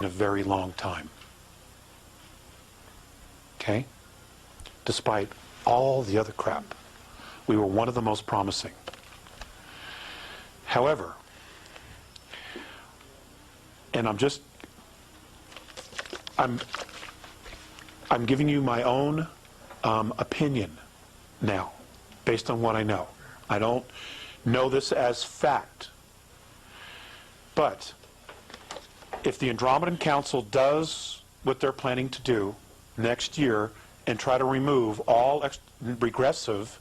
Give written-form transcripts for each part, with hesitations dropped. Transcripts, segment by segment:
in a very long time. Okay? Despite all the other crap, we were one of the most promising. However, and I'm giving you my own opinion now, based on what I know. I don't know this as fact. But if the Andromedan Council does what they're planning to do next year and try to remove all regressive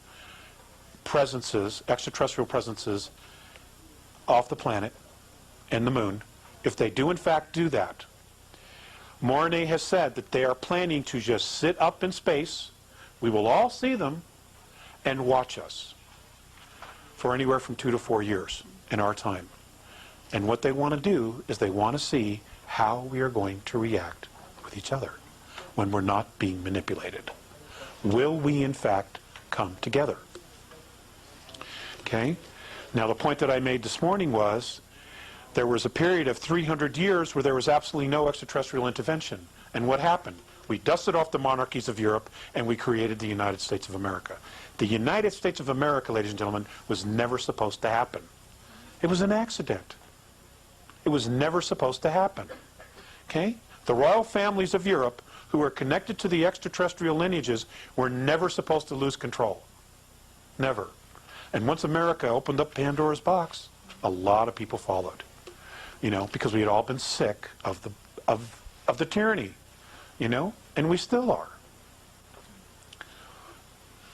presences, extraterrestrial presences, off the planet and the moon, if they do in fact do that, Mornay has said that they are planning to just sit up in space, we will all see them, and watch us for anywhere from 2 to 4 years in our time. And what they want to do is they want to see how we are going to react with each other when we're not being manipulated. Will we in fact come together? Okay? Now the point that I made this morning was there was a period of 300 years where there was absolutely no extraterrestrial intervention. And what happened? We dusted off the monarchies of Europe and we created the United States of America. The United States of America, ladies and gentlemen, was never supposed to happen. It was an accident. It was never supposed to happen. Okay? The royal families of Europe, who were connected to the extraterrestrial lineages, were never supposed to lose control. Never. And once America opened up Pandora's box, a lot of people followed. You know, because we had all been sick of the tyranny. You know, and we still are.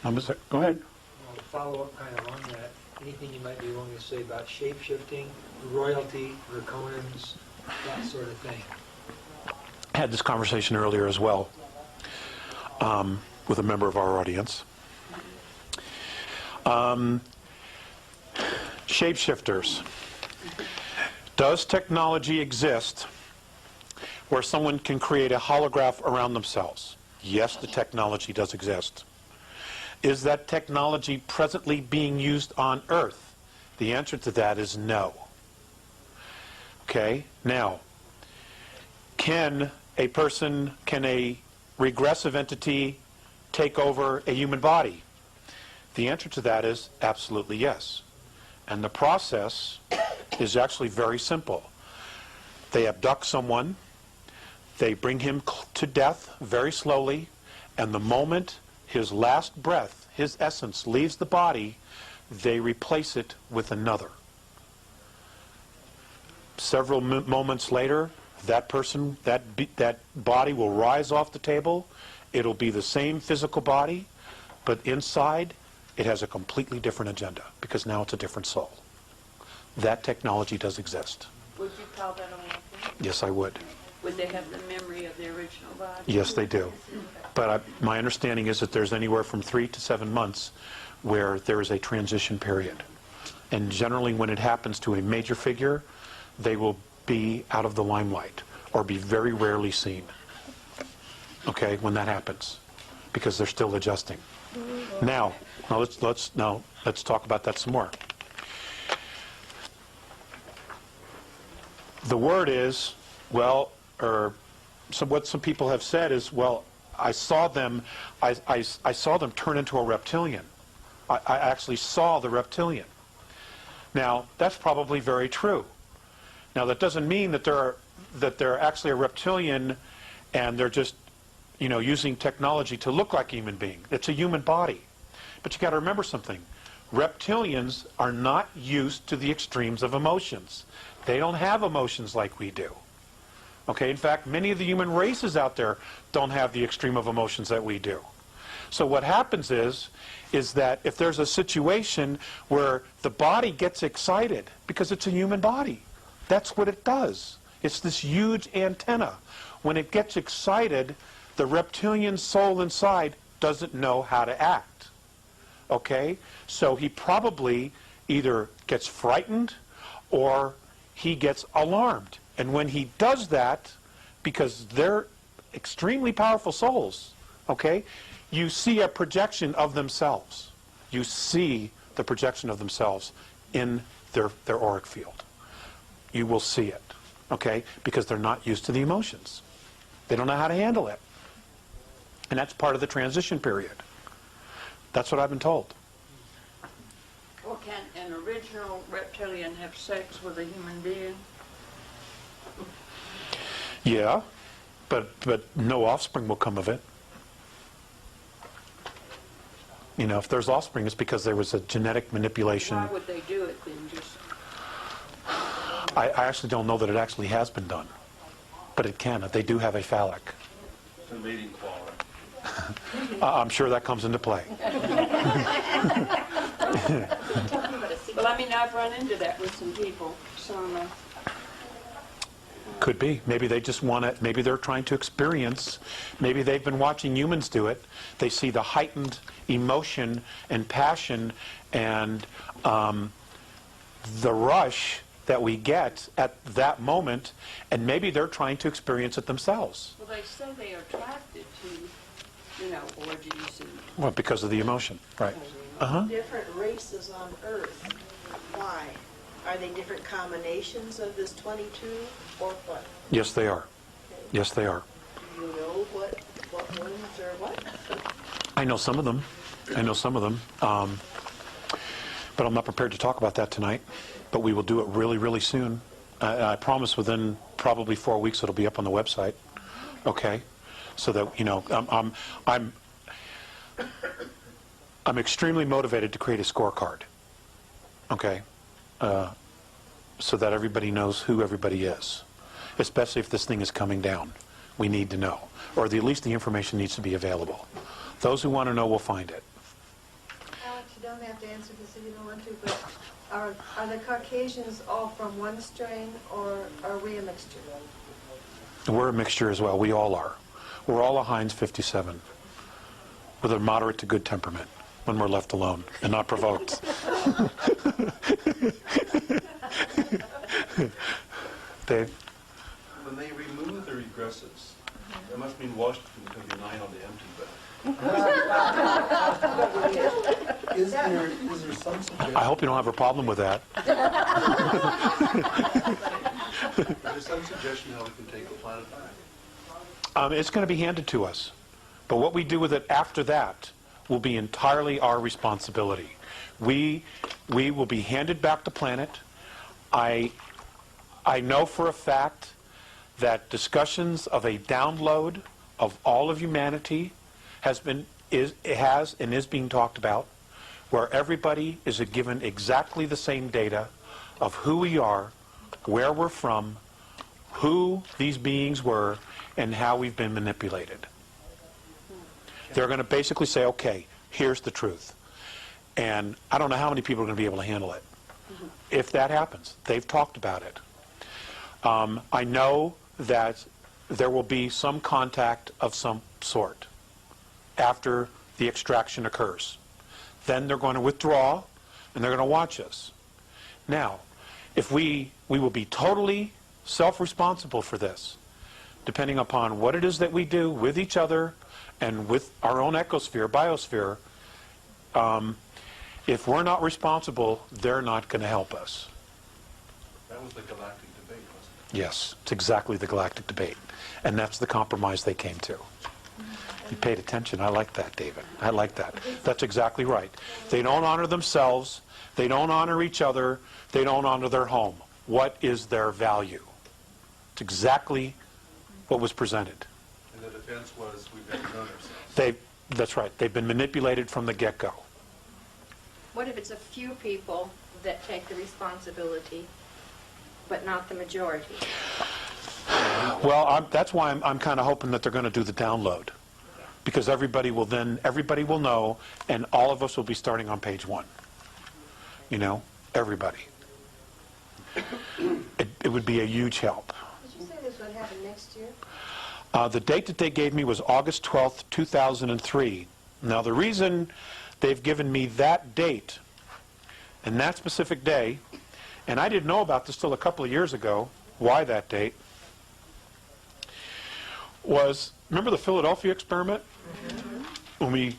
Go ahead. Well, to follow up kind of on that, anything you might be willing to say about shape-shifting, royalty, draconians, that sort of thing? I had this conversation earlier as well with a member of our audience. Shapeshifters. Does technology exist where someone can create a holograph around themselves? Yes, the technology does exist. Is that technology presently being used on Earth? The answer to that is no. Okay, now, can a regressive entity take over a human body? The answer to that is absolutely yes. And the process is actually very simple. They abduct someone, they bring him to death very slowly, and the moment his last breath, his essence, leaves the body, they replace it with another. Several moments later, that person, that body will rise off the table. It'll be the same physical body, but inside it has a completely different agenda, because now it's a different soul. That technology does exist. Would you call that awakening? Yes, I would. Would they have the memory of the original body? Yes, they do. But my understanding is that there's anywhere from 3 to 7 months where there is a transition period. And generally when it happens to a major figure, they will be out of the limelight or be very rarely seen. Okay, when that happens, because they're still adjusting. Now let's talk about that some more. The word is, well, or what some people have said is, well, I saw them turn into a reptilian. I actually saw the reptilian. Now, that's probably very true. Now, that doesn't mean that they're actually a reptilian and they're just, you know, using technology to look like a human being. It's a human body. But you got to remember something. Reptilians are not used to the extremes of emotions. They don't have emotions like we do. Okay, in fact, many of the human races out there don't have the extreme of emotions that we do. So what happens is that if there's a situation where the body gets excited, because it's a human body, that's what it does. It's this huge antenna. When it gets excited, the reptilian soul inside doesn't know how to act. Okay, so he probably either gets frightened or he gets alarmed. And when he does that, because they're extremely powerful souls, okay, you see a projection of themselves. You see the projection of themselves in their auric field. You will see it. okay, because they're not used to the emotions. They don't know how to handle it. And that's part of the transition period. That's what I've been told. Or can an original reptilian have sex with a human being? Yeah, but no offspring will come of it. You know, if there's offspring, it's because there was a genetic manipulation. Why would they do it then? Just I actually don't know that it actually has been done, but it can. They do have a phallic. The mating quality. I'm sure that comes into play. well, I mean, I've run into that with some people. Some Could be. Maybe they just want it. Maybe they're trying to experience. Maybe they've been watching humans do it. They see the heightened emotion and passion and the rush that we get at that moment, and maybe they're trying to experience it themselves. well, they say they are attracted to, you know, orgies and Well, because of the emotion, right? Uh-huh. Different races on Earth. Why? Are they different combinations of this 22 or what? Yes, they are. Yes, they are. Do you know what ones are what? I know some of them. I know some of them. But I'm not prepared to talk about that tonight. But we will do it really, really soon. I promise within probably 4 weeks it'll be up on the website. Okay? So that, you know, I'm extremely motivated to create a scorecard. Okay? So that everybody knows who everybody is. Especially if this thing is coming down. We need to know. Or at least the information needs to be available. Those who want to know will find it. Alex, you don't have to answer this if you don't want to, but are the Caucasians all from one strain, or are we a mixture? We're a mixture as well. We all are. We're all a Heinz 57 with a moderate to good temperament when we're left alone and not provoked. Dave? When they remove the regressives, that must mean Washington can be 9 on the empty bed. Is there some suggestion? I hope you don't have a problem with that. Is there some suggestion how we can take the planet back? It's going to be handed to us. But what we do with it after that will be entirely our responsibility. We will be handed back the planet. I know for a fact that discussions of a download of all of humanity has and is being talked about, where everybody is given exactly the same data of who we are, where we're from, who these beings were, and how we've been manipulated. They're going to basically say, okay, here's the truth. And I don't know how many people are going to be able to handle it. If that happens, they've talked about it. I know that there will be some contact of some sort after the extraction occurs. Then they're going to withdraw, and they're going to watch us. Now, if we will be totally self-responsible for this, depending upon what it is that we do with each other and with our own ecosphere, biosphere. If we're not responsible, they're not going to help us. That was the galactic debate, wasn't Yes, it's exactly the galactic debate. And that's the compromise they came to. You paid attention. I like that, David. I like that. That's exactly right. They don't honor themselves. They don't honor each other. They don't honor their home. What is their value? It's exactly what was presented. it? And the defense was, we've got to know ourselves. That's right. They've been manipulated from the get-go. What if it's a few people that take the responsibility, but not the majority? Well, that's why I'm kind of hoping that they're going to do the download. Because everybody will know, and all of us will be starting on page 1. You know, everybody. It would be a huge help. Did you say this would happen next year? The date that they gave me was August 12th, 2003. Now, the reason they've given me that date and that specific day, and I didn't know about this till a couple of years ago, why that date, was, remember the Philadelphia experiment? When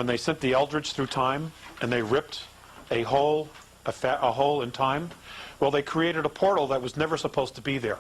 they sent the Eldridge through time and they ripped a hole a hole in time? Well, they created a portal that was never supposed to be there.